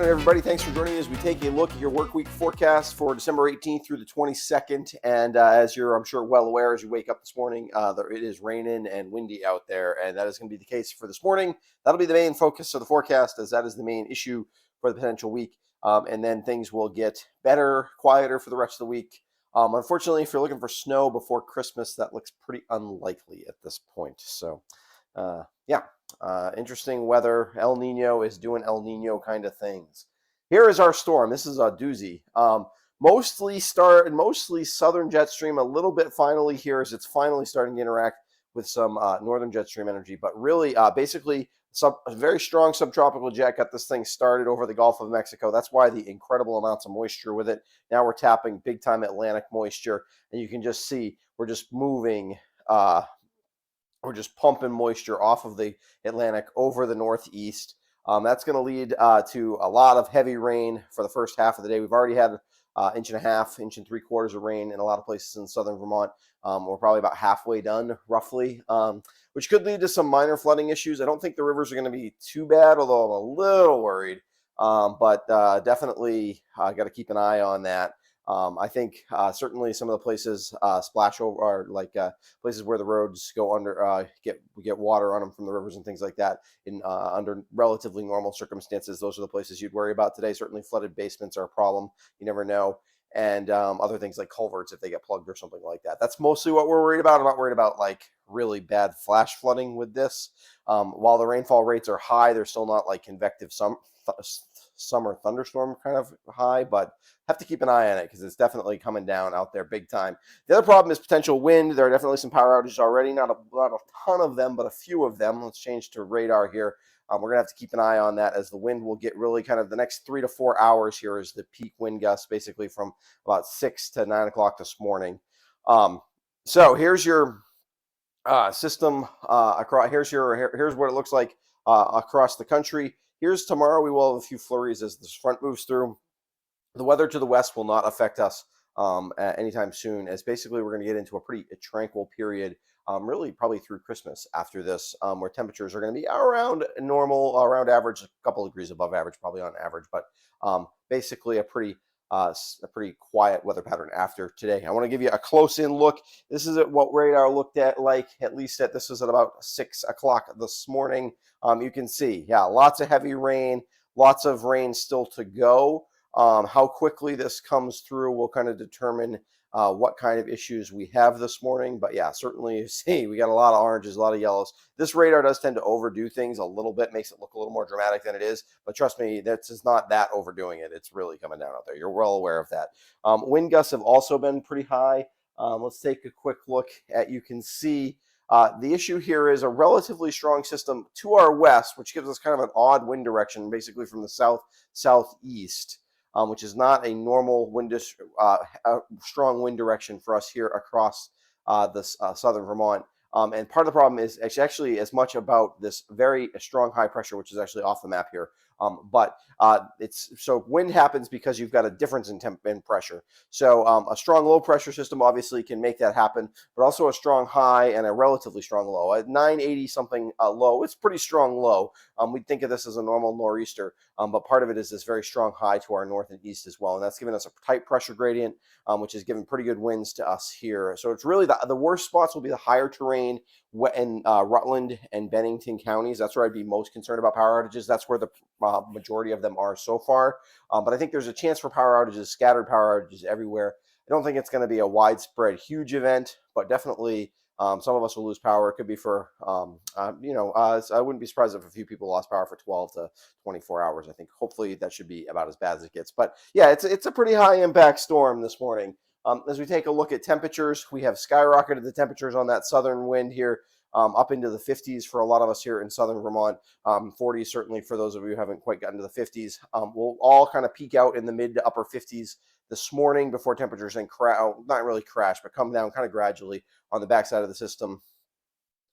Morning, everybody. Thanks for joining us. We take a look at your work week forecast for December 18th through the 22nd. And as you're, I'm sure, well aware, as you wake up this morning, it is raining and windy out there. And that is going to be the case for this morning. That'll be the main focus of the forecast, as that is the main issue for the potential week. And then things will get better, quieter for the rest of the week. Unfortunately, if you're looking for snow before Christmas, that looks pretty unlikely at this point. So, interesting weather. El Nino is doing El Nino kind of things. Here is our storm. This is a doozy. Mostly southern jet stream, a little bit finally here as it's finally starting to interact with some northern jet stream energy. But really, basically, a very strong subtropical jet got this thing started over the Gulf of Mexico. That's why the incredible amounts of moisture with it. Now we're tapping big time Atlantic moisture, and you can just see we're just moving. We're just pumping moisture off of the Atlantic over the Northeast. That's going to lead to a lot of heavy rain for the first half of the day. We've already had inch and a half, inch and 3/4 of rain in a lot of places in southern Vermont. We're probably about halfway done, roughly, which could lead to some minor flooding issues. I don't think the rivers are going to be too bad, although I'm a little worried. But definitely got to keep an eye on that. I think certainly some of the places splash over, are like places where the roads go under, get water on them from the rivers and things like that. In under relatively normal circumstances, those are the places you'd worry about today. Certainly, flooded basements are a problem. You never know, and other things like culverts if they get plugged or something like that. That's mostly what we're worried about. I'm not worried about like really bad flash flooding with this. While the rainfall rates are high, they're still not like convective summer thunderstorm kind of high, but have to keep an eye on it because it's definitely coming down out there big time. The other problem is potential wind. There are definitely some power outages already, not a ton of them, but a few of them. Let's change to radar here. We're going to have to keep an eye on that as the wind will get really kind of the next 3 to 4 hours here is the peak wind gusts, basically from about 6 to 9 o'clock this morning. So here's your system across. Here's what it looks like across the country. Here's tomorrow. We will have a few flurries as this front moves through. The weather to the west will not affect us anytime soon, as basically we're going to get into a pretty tranquil period, really probably through Christmas after this, where temperatures are going to be around normal, around average, a couple of degrees above average, probably on average, but basically a pretty quiet weather pattern after today. I want to give you a close-in look. This is at what radar looked at, like at least this was at about 6 o'clock this morning. You can see, lots of heavy rain, lots of rain still to go. How quickly this comes through will kind of determine what kind of issues we have this morning. But certainly you see we got a lot of oranges, a lot of yellows. This radar does tend to overdo things a little bit, makes it look a little more dramatic than it is. But trust me, that's not that overdoing it. It's really coming down out there. You're well aware of that. Wind gusts have also been pretty high. Let's take a quick look at, you can see the issue here is a relatively strong system to our west, which gives us kind of an odd wind direction, basically from the southeast. Which is not a normal strong wind direction for us here across southern Vermont. And part of the problem is actually as much about this very strong high pressure, which is actually off the map here. But wind happens because you've got a difference in pressure. So a strong low pressure system obviously can make that happen, but also a strong high and a relatively strong low. At 980 something low, it's pretty strong low. We'd think of this as a normal nor'easter, but part of it is this very strong high to our north and east as well. And that's given us a tight pressure gradient, which has given pretty good winds to us here. So it's really the worst spots will be the higher terrain in Rutland and Bennington counties. That's where I'd be most concerned about power outages. That's where the majority of them are so far. But I think there's a chance for power outages, scattered power outages everywhere. I don't think it's going to be a widespread, huge event, but definitely some of us will lose power. It could be for, I wouldn't be surprised if a few people lost power for 12 to 24 hours. I think hopefully that should be about as bad as it gets. But it's a pretty high impact storm this morning. As we take a look at temperatures, we have skyrocketed the temperatures on that southern wind here up into the 50s for a lot of us here in southern Vermont, 40s certainly for those of you who haven't quite gotten to the 50s. We'll all kind of peak out in the mid to upper 50s this morning before temperatures then not really crash, but come down kind of gradually on the backside of the system.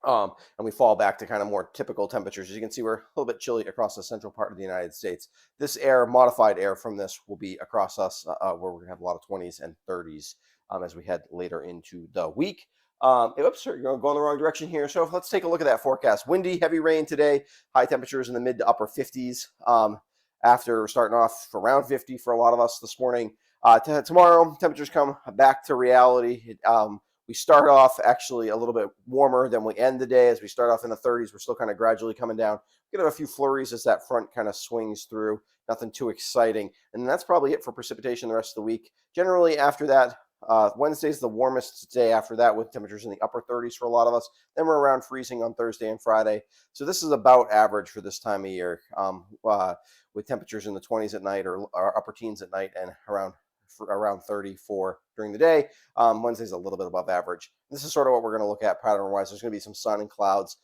And we fall back to kind of more typical temperatures. As you can see, we're a little bit chilly across the central part of the United States. This air, modified air from this, will be across us where we're going to have a lot of 20s and 30s as we head later into the week. Oops, you're going the wrong direction here. So let's take a look at that forecast. Windy, heavy rain today, high temperatures in the mid to upper 50s. after starting off around 50 for a lot of us this morning. Tomorrow, temperatures come back to reality. We start off actually a little bit warmer than we end the day. As we start off in the 30s, we're still kind of gradually coming down. We get a few flurries as that front kind of swings through. Nothing too exciting. And that's probably it for precipitation the rest of the week. Generally, after that, Wednesday's the warmest day after that, with temperatures in the upper 30s for a lot of us. Then we're around freezing on Thursday and Friday. So this is about average for this time of year, with temperatures in the 20s at night or upper teens at night, and around 34 during the day. Wednesday's a little bit above average. This is sort of what we're going to look at pattern-wise. There's going to be some sun and clouds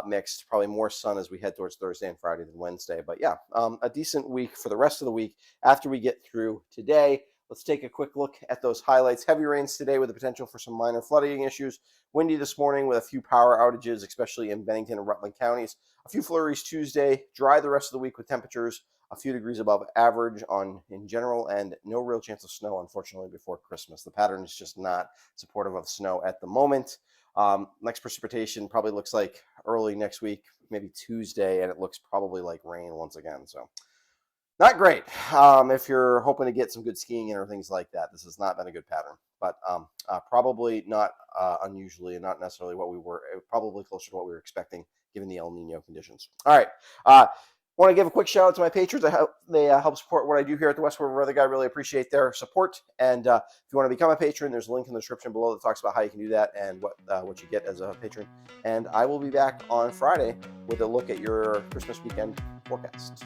mixed, probably more sun as we head towards Thursday and Friday than Wednesday. But yeah, a decent week for the rest of the week after we get through today. Let's take a quick look at those highlights. Heavy rains today with the potential for some minor flooding issues. Windy this morning with a few power outages, especially in Bennington and Rutland counties. A few flurries Tuesday. Dry the rest of the week with temperatures a few degrees above average in general, and no real chance of snow, unfortunately, before Christmas. The pattern is just not supportive of snow at the moment. Next precipitation probably looks like early next week, maybe Tuesday, and it looks probably like rain once again. So not great. If you're hoping to get some good skiing in or things like that, this has not been a good pattern, but probably not unusually, and not necessarily what we were, probably closer to what we were expecting given the El Nino conditions. All right. Want to give a quick shout out to my patrons. They help support what I do here at the West River Weather Guy. Really appreciate their support. And if you want to become a patron, there's a link in the description below that talks about how you can do that and what you get as a patron. And I will be back on Friday with a look at your Christmas weekend forecast.